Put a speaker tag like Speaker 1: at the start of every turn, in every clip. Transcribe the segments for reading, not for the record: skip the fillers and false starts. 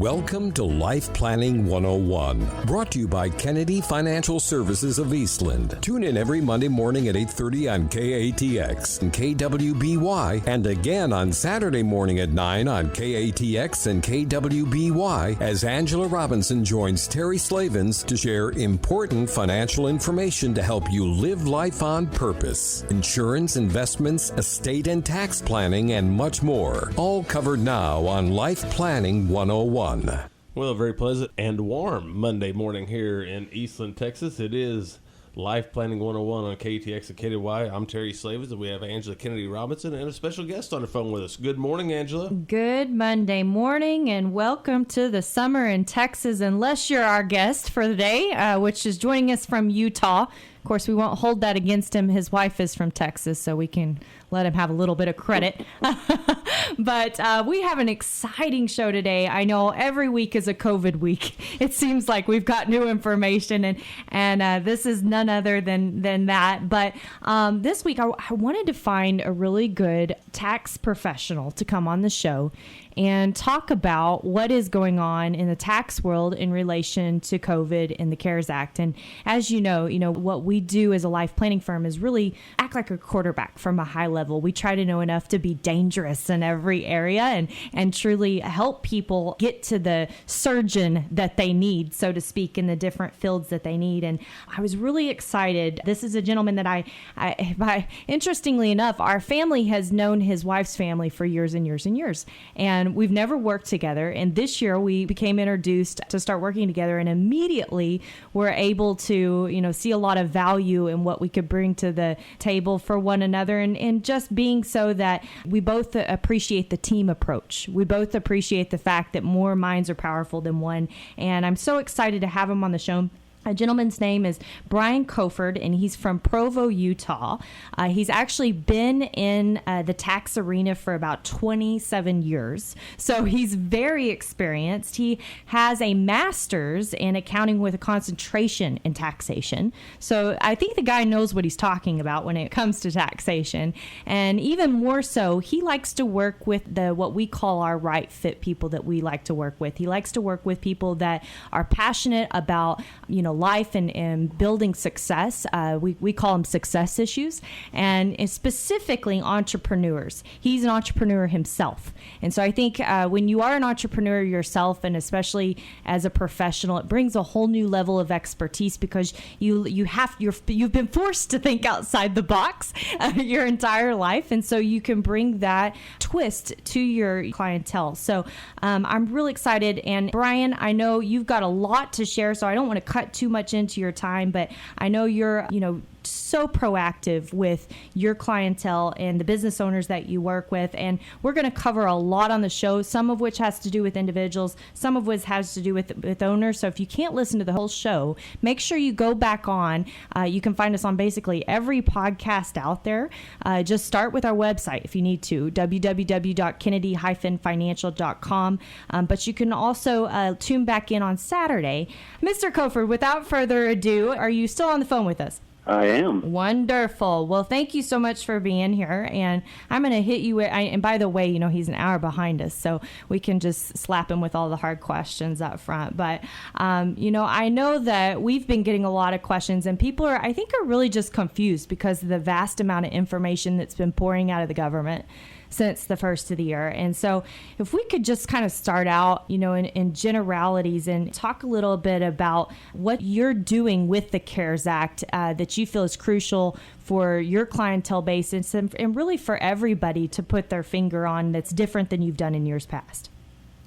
Speaker 1: Welcome to Life Planning 101, brought to you by Kennedy Financial Services of Eastland. Tune in every Monday morning at 8:30 on KATX and KWBY, and again on Saturday morning at 9 on KATX and KWBY as Angela Robinson joins Terry Slavens to share important financial information to help you live life on purpose. Insurance, investments, estate and tax planning, and much more. All covered now on Life Planning 101.
Speaker 2: Well, very pleasant and warm Monday morning here in Eastland, Texas. It is Life Planning 101 on KTX and KDY. I'm Terry Slavens, and we have Angela Kennedy Robinson and a special guest on the phone with us. Good morning, Angela.
Speaker 3: Good Monday morning, and welcome to the summer in Texas, unless you're our guest for the day, which is joining us from Utah. Of course, we won't hold that against him. His wife is from Texas, so we can let him have a little bit of credit. But we have an exciting show today. I know every week is a COVID week. It seems like we've got new information, and this is none other than that. But this week, I wanted to find a really good tax professional to come on the show and talk about what is going on in the tax world in relation to COVID and the CARES Act. And as you know, what we do as a life planning firm is really act like a quarterback from a high level. We try to know enough to be dangerous in every area and truly help people get to the surgeon that they need, so to speak, in the different fields that they need. And I was really excited. This is a gentleman that I interestingly enough, our family has known his wife's family for years and years and years. And we've never worked together. And this year we became introduced to start working together, and immediately we're able to, see a lot of value in what we could bring to the table for one another, and just being so that we both appreciate the team approach. We both appreciate the fact that more minds are powerful than one. And I'm so excited to have him on the show. A gentleman's name is Brian Kofford, and he's from Provo, Utah. He's actually been in the tax arena for about 27 years, so he's very experienced. He has a master's in accounting with a concentration in taxation, so I think the guy knows what he's talking about when it comes to taxation. And even more so, he likes to work with what we call our right fit people that we like to work with. He likes to work with people that are passionate about, life and building success. We call them success issues, and specifically entrepreneurs. He's an entrepreneur himself. And so I think when you are an entrepreneur yourself, and especially as a professional, it brings a whole new level of expertise, because you've been forced to think outside the box your entire life. And so you can bring that twist to your clientele. So I'm really excited. And Brian, I know you've got a lot to share, so I don't want to cut too much into your time, but I know you're, so proactive with your clientele and the business owners that you work with. And we're going to cover a lot on the show, some of which has to do with individuals, some of which has to do with owners. So if you can't listen to the whole show, make sure you go back on. You can find us on basically every podcast out there. Just start with our website if you need to, www.kennedy-financial.com. But you can also tune back in on Saturday. Mr. Kofford, without further ado, are you still on the phone with us?
Speaker 4: I am.
Speaker 3: Wonderful. Well, thank you so much for being here. And I'm going to hit you with, and by the way, he's an hour behind us, so we can just slap him with all the hard questions up front. But, I know that we've been getting a lot of questions, and people I think are really just confused because of the vast amount of information that's been pouring out of the government since the first of the year. And so if we could just kind of start out, in generalities, and talk a little bit about what you're doing with the CARES Act that you feel is crucial for your clientele base, and really for everybody to put their finger on, that's different than you've done in years past.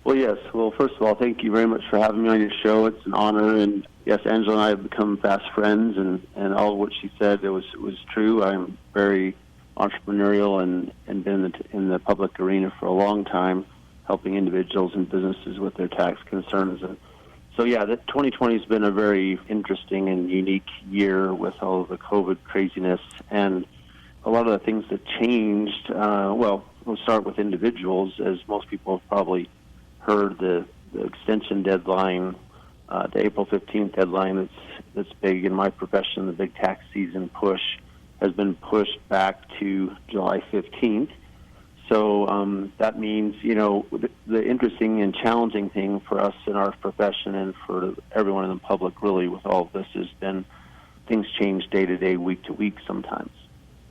Speaker 4: Well, yes. Well, first of all, thank you very much for having me on your show. It's an honor. And yes, Angela and I have become fast friends, and all of what she said, it was true. I'm very entrepreneurial and been in the public arena for a long time, helping individuals and businesses with their tax concerns. And so, yeah, 2020 has been a very interesting and unique year with all of the COVID craziness. And a lot of the things that changed, we'll start with individuals. As most people have probably heard, the extension deadline, the April 15th deadline that's big in my profession, the big tax season push, has been pushed back to July 15th. So that means, the interesting and challenging thing for us in our profession and for everyone in the public really with all of this has been things change day to day, week to week sometimes.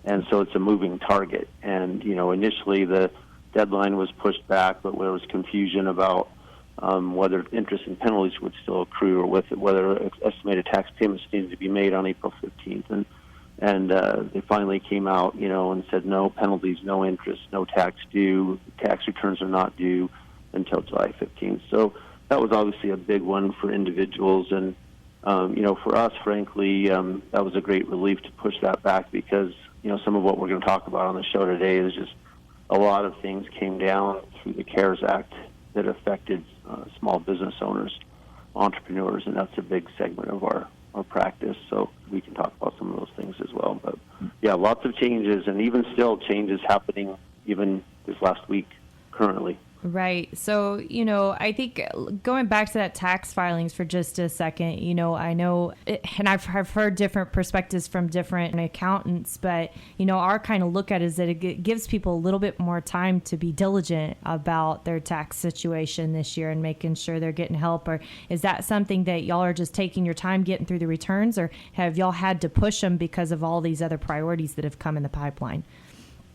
Speaker 4: And so it's a moving target. And, initially the deadline was pushed back, but there was confusion about whether interest and penalties would still accrue or whether estimated tax payments needed to be made on April 15th. And they finally came out, and said no penalties, no interest, no tax due. Tax returns are not due until July 15th. So that was obviously a big one for individuals. And, for us, frankly, that was a great relief to push that back because, some of what we're going to talk about on the show today is just a lot of things came down through the CARES Act that affected small business owners, entrepreneurs, and that's a big segment of our practice. So we can talk about some of those things as well. But, yeah, lots of changes, and even still changes happening even this last week currently.
Speaker 3: Right. So, I think going back to that tax filings for just a second, I know, and I've heard different perspectives from different accountants, but, our kind of look at it is that it gives people a little bit more time to be diligent about their tax situation this year and making sure they're getting help. Or is that something that y'all are just taking your time getting through the returns, or have y'all had to push them because of all these other priorities that have come in the pipeline?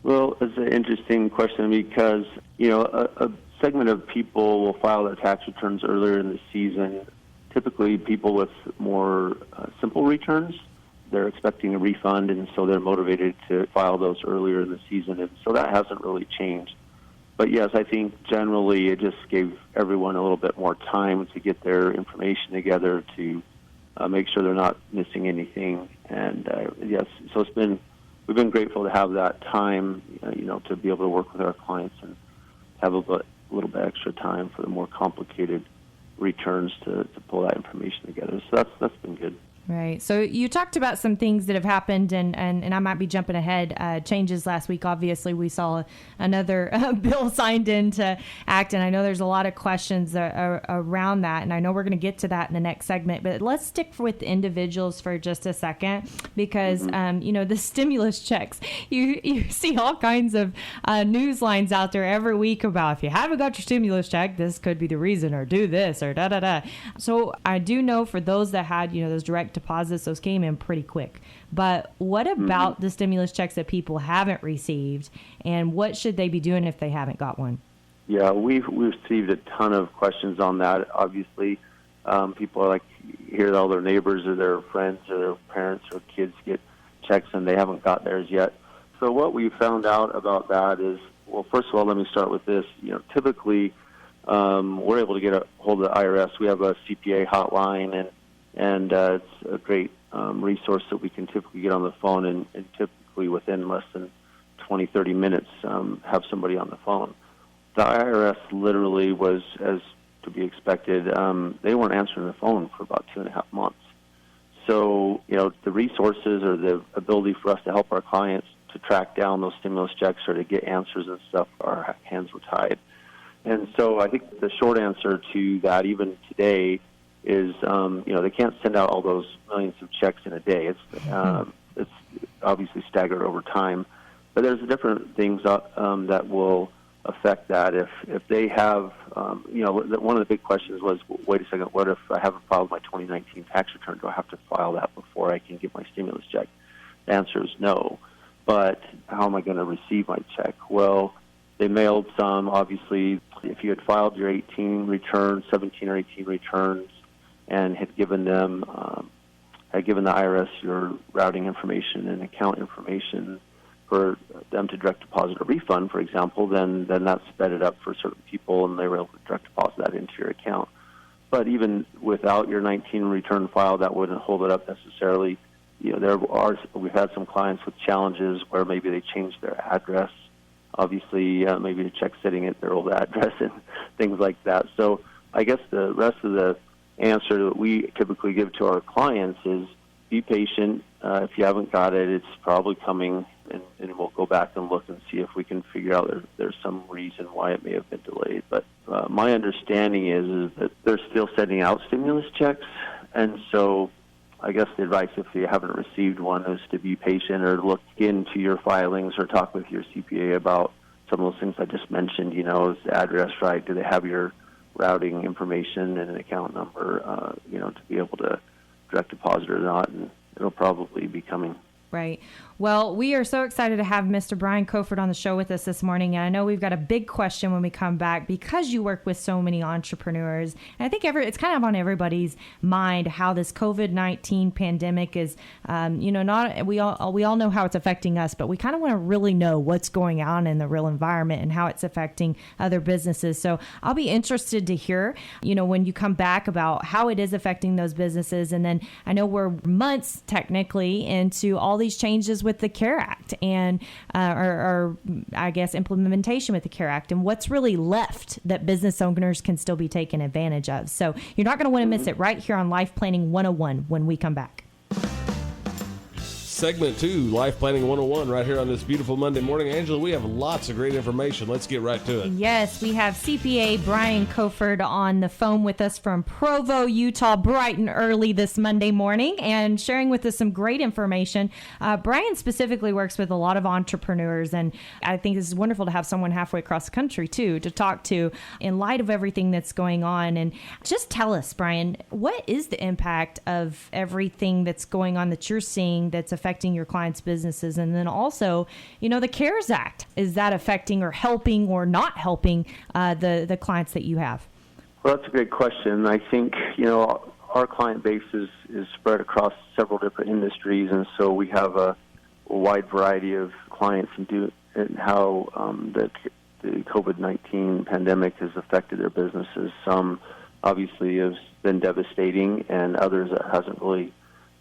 Speaker 4: Well, it's an interesting question because, a segment of people will file their tax returns earlier in the season. Typically, people with more simple returns, they're expecting a refund, and so they're motivated to file those earlier in the season. And so that hasn't really changed. But, yes, I think generally it just gave everyone a little bit more time to get their information together to make sure they're not missing anything. And, yes, so we've been grateful to have that time, to be able to work with our clients and have a little bit extra time for the more complicated returns to pull that information together. So that's been good.
Speaker 3: Right. So you talked about some things that have happened, and I might be jumping ahead. Changes last week. Obviously, we saw another bill signed into act, and I know there's a lot of questions around that, and I know we're going to get to that in the next segment. But let's stick with individuals for just a second, because the stimulus checks. You see all kinds of news lines out there every week about if you haven't got your stimulus check, this could be the reason, or do this, or da da da. So I do know for those that had those direct deposits, those came in pretty quick. But what about the stimulus checks that people haven't received, and what should they be doing if they haven't got one?
Speaker 4: Yeah, we've received a ton of questions on that. Obviously, people are hear all their neighbors or their friends or their parents or kids get checks and they haven't got theirs yet. So what we found out about that is, well, first of all, let me start with this. Typically, we're able to get a hold of the IRS. We have a CPA hotline, and it's a great resource that we can typically get on the phone and typically within less than 20, 30 minutes have somebody on the phone. The IRS literally was, as to be expected, they weren't answering the phone for about 2.5 months. So, the resources or the ability for us to help our clients to track down those stimulus checks or to get answers and stuff, our hands were tied. And so I think the short answer to that, even today, is they can't send out all those millions of checks in a day. It's obviously staggered over time, but there's different things that will affect that. If they have, one of the big questions was, wait a second, what if I haven't filed my 2019 tax return? Do I have to file that before I can get my stimulus check? The answer is no. But how am I going to receive my check? Well, they mailed some. Obviously, if you had filed your 18 returns, 17 or 18 returns, and had given them, the IRS your routing information and account information for them to direct deposit a refund, for example, then that sped it up for certain people, and they were able to direct deposit that into your account. But even without your 19 return file, that wouldn't hold it up necessarily. We've had some clients with challenges where maybe they changed their address. Obviously, maybe the check's sitting at their old address and things like that. So I guess the rest of the answer that we typically give to our clients is be patient. If you haven't got it, it's probably coming, and we'll go back and look and see if we can figure out there's some reason why it may have been delayed. But my understanding is that they're still sending out stimulus checks, and so I guess the advice, if you haven't received one, is to be patient or look into your filings or talk with your CPA about some of those things I just mentioned, is the address right? Do they have your routing information and an account number, to be able to direct deposit or not? And it'll probably be coming.
Speaker 3: Right. Well, we are so excited to have Mr. Brian Kofford on the show with us this morning. And I know we've got a big question when we come back because you work with so many entrepreneurs. And I think it's kind of on everybody's mind how this COVID-19 pandemic is, we all know how it's affecting us, but we kind of want to really know what's going on in the real environment and how it's affecting other businesses. So I'll be interested to hear, when you come back about how it is affecting those businesses. And then I know we're months technically into all these changes with the CARE Act and, or I guess, implementation with the CARE Act and what's really left that business owners can still be taken advantage of. So you're not going to want to miss it right here on Life Planning 101 when we come back.
Speaker 2: Segment 2, Life Planning 101, right here on this beautiful Monday morning. Angela, we have lots of great information. Let's get right to it.
Speaker 3: Yes, we have CPA Brian Kofford on the phone with us from Provo, Utah, bright and early this Monday morning and sharing with us some great information. Brian specifically works with a lot of entrepreneurs, and I think this is wonderful to have someone halfway across the country, too, to talk to in light of everything that's going on. And just tell us, Brian, what is the impact of everything that's going on that you're seeing that's affecting your clients' businesses? And then also, the CARES Act, is that affecting or helping or not helping the clients that you have?
Speaker 4: Well, that's a great question. I think, our client base is spread across several different industries, and so we have a wide variety of clients and how the COVID-19 pandemic has affected their businesses. Some obviously has been devastating, and others that hasn't really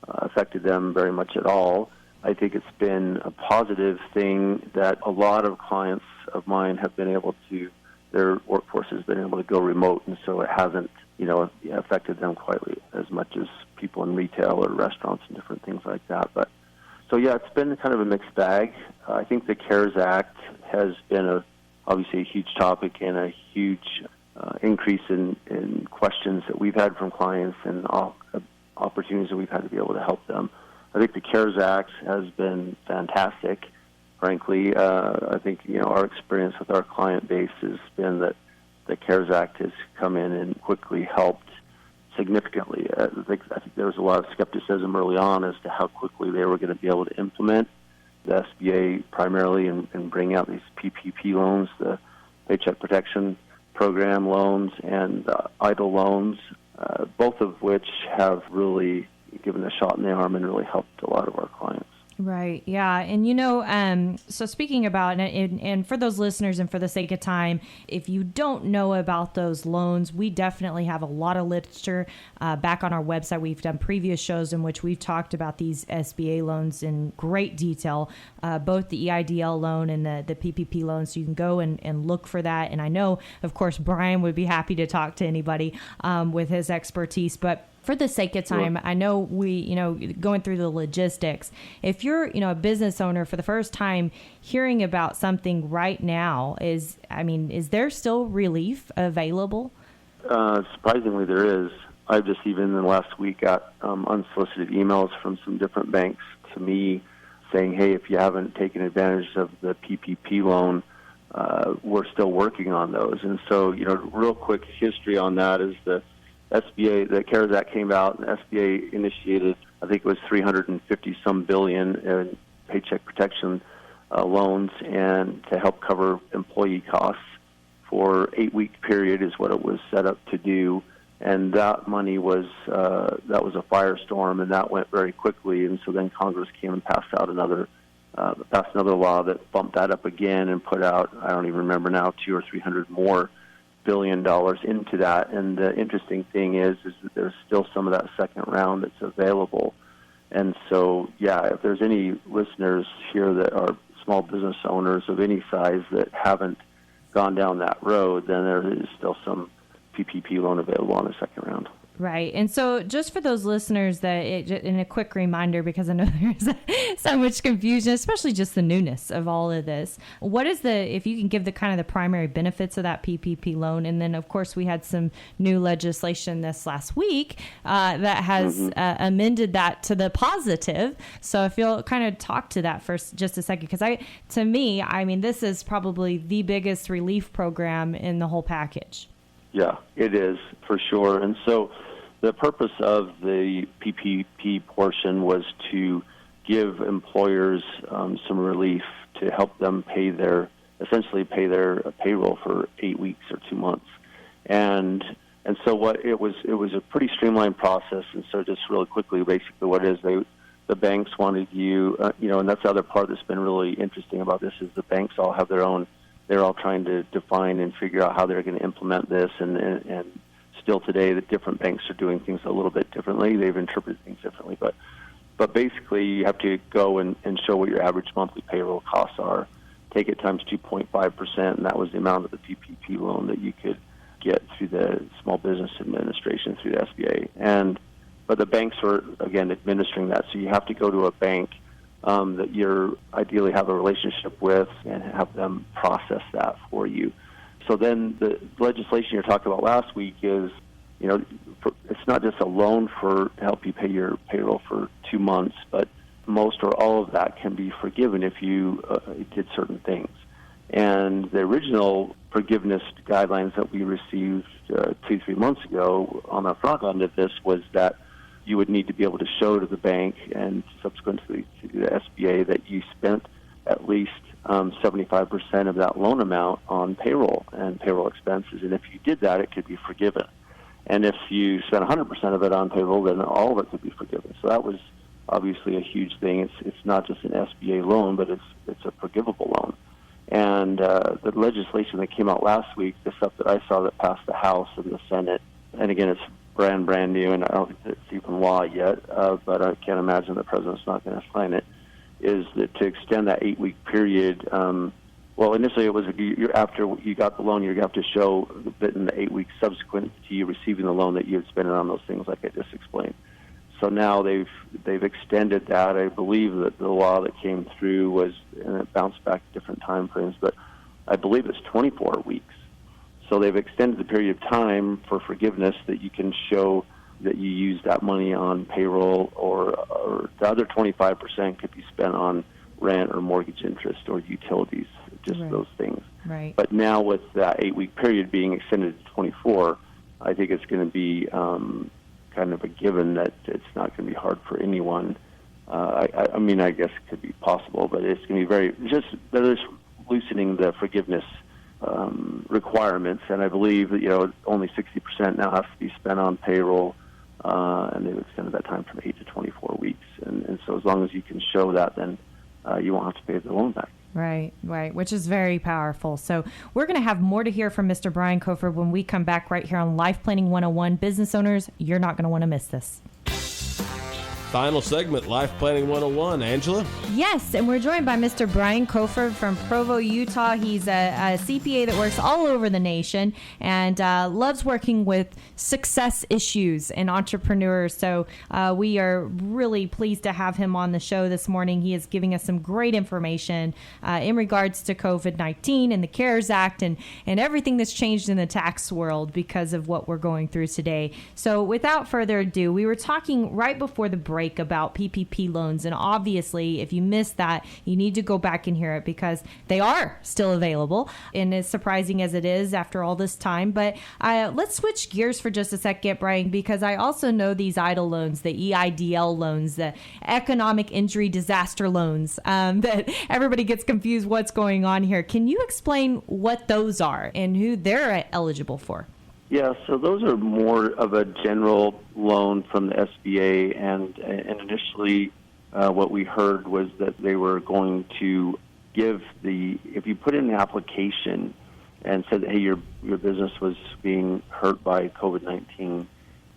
Speaker 4: affected them very much at all. I think it's been a positive thing that a lot of clients of mine have been able to, their workforce has been able to go remote, and so it hasn't, affected them quite as much as people in retail or restaurants and different things like that. But so, yeah, it's been kind of a mixed bag. I think the CARES Act has been obviously a huge topic and a huge increase in questions that we've had from clients and opportunities that we've had to be able to help them. I think the CARES Act has been fantastic, frankly. I think, our experience with our client base has been that the CARES Act has come in and quickly helped significantly. I think there was a lot of skepticism early on as to how quickly they were going to be able to implement the SBA primarily and bring out these PPP loans, the Paycheck Protection Program loans and EIDL loans, both of which have really given a shot in the arm and really helped a lot of our clients.
Speaker 3: Right. Yeah. And, so speaking about, and for those listeners and for the sake of time, if you don't know about those loans, we definitely have a lot of literature back on our website. We've done previous shows in which we've talked about these SBA loans in great detail, both the EIDL loan and the PPP loan. So you can go and look for that. And I know, of course, Brian would be happy to talk to anybody with his expertise, but for the sake of time, sure. I know we, going through the logistics, if you're, a business owner for the first time hearing about something right now, is there still relief available?
Speaker 4: Surprisingly, there is. I've just even in the last week got unsolicited emails from some different banks to me saying, hey, if you haven't taken advantage of the PPP loan, we're still working on those. And so, real quick history on that is the CARES Act came out, and the SBA initiated, I think it was $350-some billion in paycheck protection loans, and to help cover employee costs for 8-week period is what it was set up to do. And that money was a firestorm, and that went very quickly. And so then Congress came and passed another law that bumped that up again and put out, I don't even remember now, $200 or $300 more billion into that. And the interesting thing is that there's still some of that second round that's available. And so, yeah, if there's any listeners here that are small business owners of any size that haven't gone down that road, then there is still some PPP loan available on the second round.
Speaker 3: Right. And so just for those listeners in a quick reminder, because I know there's so much confusion, especially just the newness of all of this, if you can give the kind of the primary benefits of that PPP loan. And then, of course, we had some new legislation this last week that has amended that to the positive. So if you'll kind of talk to that for just a second, because to me, this is probably the biggest relief program in the whole package.
Speaker 4: Yeah, it is for sure. And so the purpose of the PPP portion was to give employers some relief to help them essentially pay their payroll for 8 weeks or 2 months. And so it was a pretty streamlined process. And so just really quickly, basically what it is, the banks wanted you, and that's the other part that's been really interesting about this is the banks all have their own. They're all trying to define and figure out how they're going to implement this, and still today, the different banks are doing things a little bit differently. They've interpreted things differently, but basically, you have to go and show what your average monthly payroll costs are. Take it times 2.5%, and that was the amount of the PPP loan that you could get through the Small Business Administration through the SBA. But the banks were again administering that, so you have to go to a bank that you ideally have a relationship with and have them process that for you. So then the legislation you're talking about last week is, it's not just a loan to help you pay your payroll for 2 months, but most or all of that can be forgiven if you did certain things. And the original forgiveness guidelines that we received 2-3 months ago on the front end of this was that you would need to be able to show to the bank and subsequently to the SBA that you spent at least 75% of that loan amount on payroll and payroll expenses. And if you did that, it could be forgiven. And if you spent 100% of it on payroll, then all of it could be forgiven. So that was obviously a huge thing. It's not just an SBA loan, but it's a forgivable loan. And the legislation that came out last week, the stuff that I saw that passed the House and the Senate, and again, it's brand new, and I don't think it's even law yet, but I can't imagine the president's not going to sign it, is that to extend that 8-week period. Initially it was after you got the loan, you have to show that in the 8 weeks subsequent to you receiving the loan that you had spent it on those things like I just explained. So now they've extended that. I believe that the law that came through was, and it bounced back to different time frames, but I believe it's 24 weeks. So they've extended the period of time for forgiveness that you can show that you used that money on payroll, or the other 25% could be spent on rent or mortgage interest or utilities, just
Speaker 3: right.
Speaker 4: Those things.
Speaker 3: Right.
Speaker 4: But now with that 8-week period being extended to 24, I think it's going to be kind of a given that it's not going to be hard for anyone. I guess it could be possible, but it's going to be they're just loosening the forgiveness requirements, and I believe that only 60% now has to be spent on payroll, and they've extended that time from 8 to 24 weeks. And so as long as you can show that, then you won't have to pay the loan back.
Speaker 3: Right, which is very powerful. So we're going to have more to hear from Mr. Brian Kofford when we come back right here on Life Planning 101. Business owners, you're not going to want to miss this.
Speaker 2: Final segment, Life Planning 101. Angela?
Speaker 3: Yes, and we're joined by Mr. Brian Kofford from Provo, Utah. He's a CPA that works all over the nation and loves working with success issues and entrepreneurs. So we are really pleased to have him on the show this morning. He is giving us some great information in regards to COVID-19 and the CARES Act and everything that's changed in the tax world because of what we're going through today. So without further ado, we were talking right before the break about PPP loans, and obviously if you missed that, you need to go back and hear it because they are still available, and as surprising as it is after all this time. But let's switch gears for just a second, Brian, because I also know these EIDL loans, the EIDL loans, the economic injury disaster loans, that everybody gets confused what's going on here. Can you explain what those are and who they're eligible for?
Speaker 4: Yeah, so those are more of a general loan from the SBA, and initially what we heard was that they were going to give if you put in an application and said, hey, your business was being hurt by COVID-19,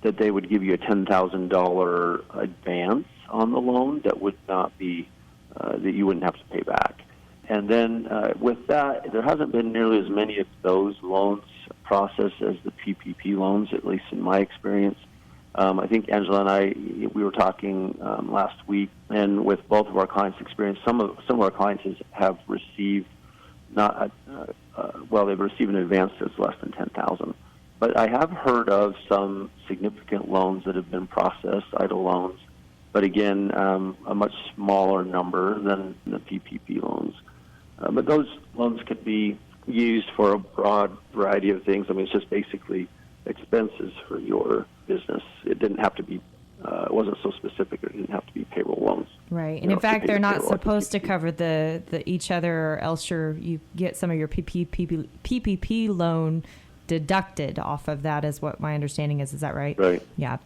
Speaker 4: that they would give you a $10,000 advance on the loan that would not be, that you wouldn't have to pay back. And then with that, there hasn't been nearly as many of those loans process as the PPP loans, at least in my experience. I think Angela and I, we were talking last week, and with both of our clients' experience, some of our clients have received they've received an advance that's less than $10,000. But I have heard of some significant loans that have been processed, idle loans, but again, a much smaller number than the PPP loans. But those loans could be used for a broad variety of things. I mean, it's just basically expenses for your business. It didn't have to be, it wasn't so specific, it didn't have to be payroll loans.
Speaker 3: Right. And in fact, they're not supposed to cover the each other, or else you get some of your PPP loan deducted off of that, is what my understanding is. Is that right?
Speaker 4: Right.
Speaker 3: Yeah.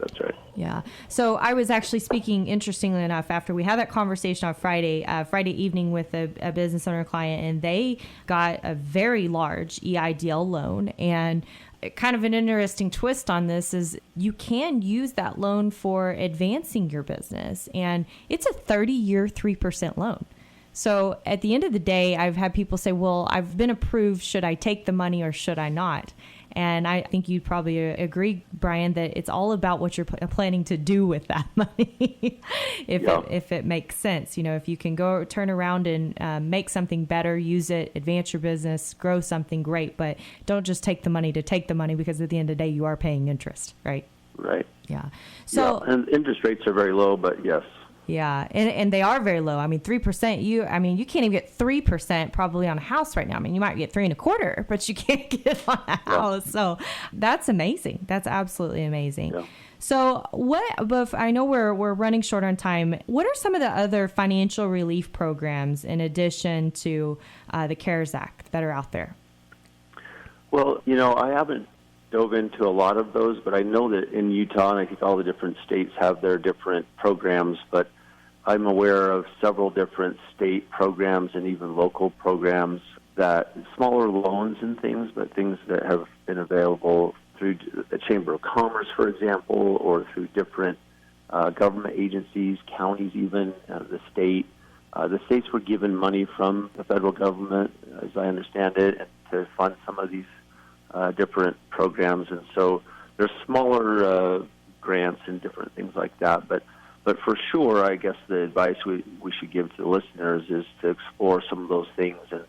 Speaker 4: That's right.
Speaker 3: Yeah. So I was actually speaking, interestingly enough, after we had that conversation on Friday evening with a business owner client, and they got a very large EIDL loan. And kind of an interesting twist on this is you can use that loan for advancing your business. And it's a 30-year, 3% loan. So at the end of the day, I've had people say, well, I've been approved. Should I take the money or should I not? And I think you'd probably agree, Brian, that it's all about what you're planning to do with that money. If it makes sense, if you can go turn around and make something better, use it, advance your business, grow something great, but don't just take the money to take the money, because at the end of the day, you are paying interest, right?
Speaker 4: Right.
Speaker 3: Yeah. So
Speaker 4: and interest rates are very low, but yes.
Speaker 3: Yeah, and they are very low. I mean, 3%. You can't even get 3% probably on a house right now. I mean, you might get 3.25%, but you can't get it on a house. Yeah. So that's amazing. That's absolutely amazing. Yeah. So but I know we're running short on time. What are some of the other financial relief programs in addition to the CARES Act that are out there?
Speaker 4: Well, I haven't dove into a lot of those, but I know that in Utah, and I think all the different states have their different programs, but I'm aware of several different state programs and even local programs that smaller loans and things, but things that have been available through the Chamber of Commerce, for example, or through different government agencies, counties even, the state. The states were given money from the federal government, as I understand it, to fund some of these different programs, and so there's smaller grants and different things like that. But for sure, I guess the advice we should give to the listeners is to explore some of those things and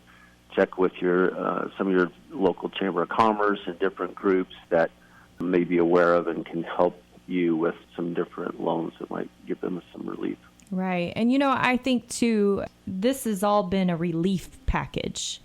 Speaker 4: check with some of your local Chamber of Commerce and different groups that you may be aware of and can help you with some different loans that might give them some relief.
Speaker 3: Right, and I think too, this has all been a relief package.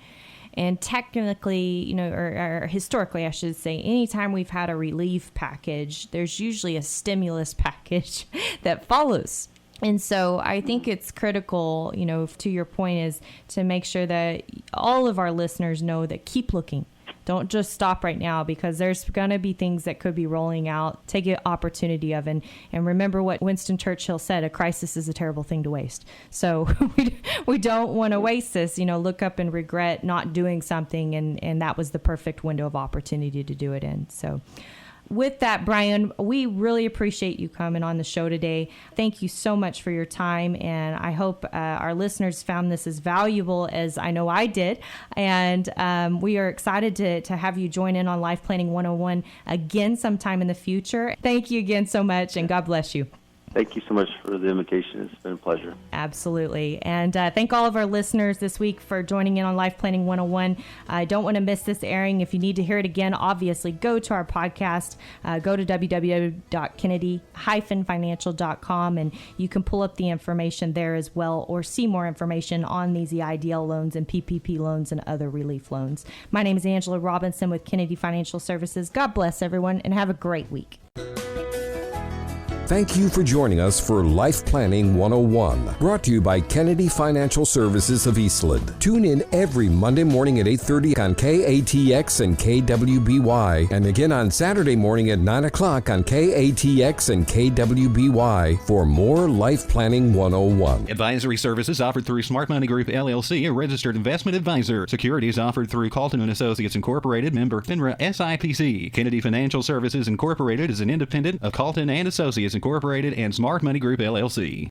Speaker 3: And technically, or historically, I should say, anytime we've had a relief package, there's usually a stimulus package that follows. And so I think it's critical, to your point, is to make sure that all of our listeners know that keep looking. Don't just stop right now, because there's going to be things that could be rolling out. Take an opportunity of, and remember what Winston Churchill said, a crisis is a terrible thing to waste. So we don't want to waste this, look up and regret not doing something. And that was the perfect window of opportunity to do it in. So with that, Brian, we really appreciate you coming on the show today. Thank you so much for your time, and I hope our listeners found this as valuable as I know I did. And we are excited to have you join in on Life Planning 101 again sometime in the future. Thank you again so much, and God bless you.
Speaker 4: Thank you so much for the invitation. It's been a pleasure.
Speaker 3: Absolutely. And thank all of our listeners this week for joining in on Life Planning 101. I don't want to miss this airing. If you need to hear it again, obviously go to our podcast. Go to www.kennedy-financial.com, and you can pull up the information there as well, or see more information on these EIDL loans and PPP loans and other relief loans. My name is Angela Robinson with Kennedy Financial Services. God bless everyone, and have a great week.
Speaker 1: Thank you for joining us for Life Planning 101, brought to you by Kennedy Financial Services of Eastland. Tune in every Monday morning at 8:30 on KATX and KWBY, and again on Saturday morning at 9 o'clock on KATX and KWBY for more Life Planning 101.
Speaker 5: Advisory services offered through Smart Money Group, LLC, a registered investment advisor. Securities offered through Calton & Associates Incorporated, member FINRA SIPC. Kennedy Financial Services Incorporated is an independent of Calton & Associates Incorporated and Smart Money Group, LLC.